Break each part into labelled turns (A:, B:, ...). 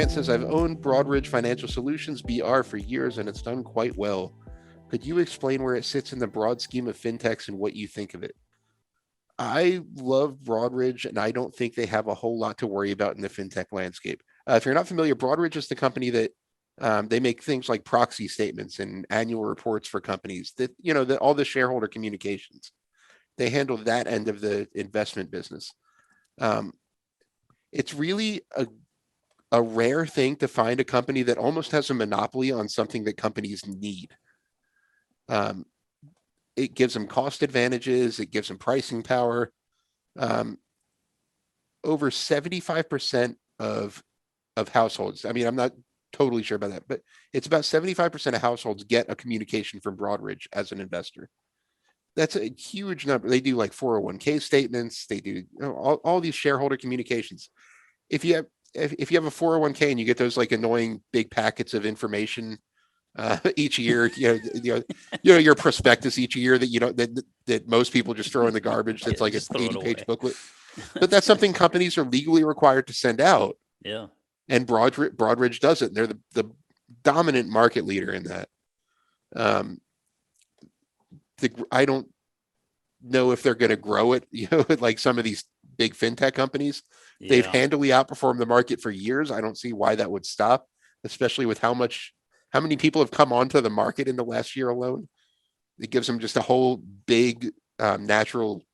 A: Grant says, I've owned Broadridge Financial Solutions BR for years and it's done quite well. Could you explain where it sits in the broad scheme of fintechs and what you think of it? I love Broadridge, and I don't think they have a whole lot to worry about in the fintech landscape. If you're not familiar, Broadridge is the company that they make things like proxy statements and annual reports for companies that, all the shareholder communications. They handle that end of the investment business. Um, it's really a rare thing to find a company that almost has a monopoly on something that companies need. Um, it gives them cost advantages. It gives them pricing power. Um, over 75% of households. I mean, I'm not totally sure about that, but it's about 75% of households get a communication from Broadridge as an investor. That's a huge number. They do like 401k statements. They do all these shareholder communications. If you have if you have a 401k and you get those like annoying big packets of information each year, your prospectus each year that that most people just throw in the garbage. That's like an 80-page booklet. But that's something companies are legally required to send out.
B: Yeah.
A: And Broadridge does it. They're the dominant market leader in that. I don't know if they're going to grow it, like some of these big fintech companies. Yeah. They've handily outperformed the market for years. I don't see why that would stop, especially with how many people have come onto the market in the last year alone. It gives them just a whole big natural,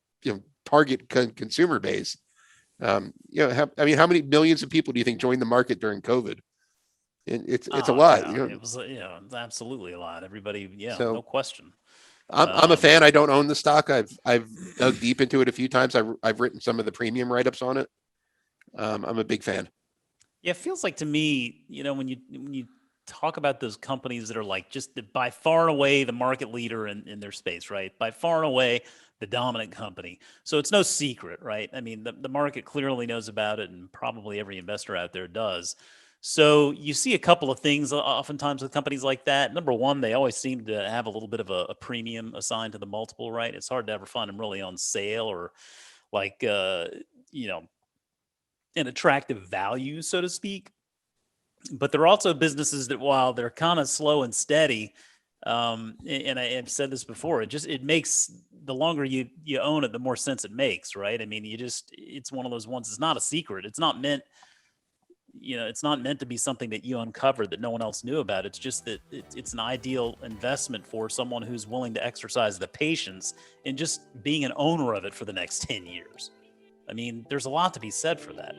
A: target consumer base. How many millions of people do you think joined the market during COVID? It's a lot.
B: Yeah. It was absolutely a lot. Everybody, so, no question.
A: I'm a fan. I don't own the stock. I've dug deep into it a few times. I've written some of the premium write-ups on it. I'm a big fan.
B: Yeah, it feels like to me, when you talk about those companies that are like just by far and away the market leader in their space, right? By far and away the dominant company. So it's no secret, right? I mean, the market clearly knows about it, and probably every investor out there does. So you see a couple of things oftentimes with companies like that. Number one, they always seem to have a little bit of a premium assigned to the multiple, right? It's hard to ever find them really on sale or like, an attractive value, so to speak. But there are also businesses that, while they're kind of slow and steady, and I have said this before, it makes, the longer you own it, the more sense it makes, right? I mean, it's one of those ones. It's not a secret. It's not meant to be something that you uncovered that no one else knew about. It's just that it's an ideal investment for someone who's willing to exercise the patience in just being an owner of it for the next 10 years. I mean, there's a lot to be said for that.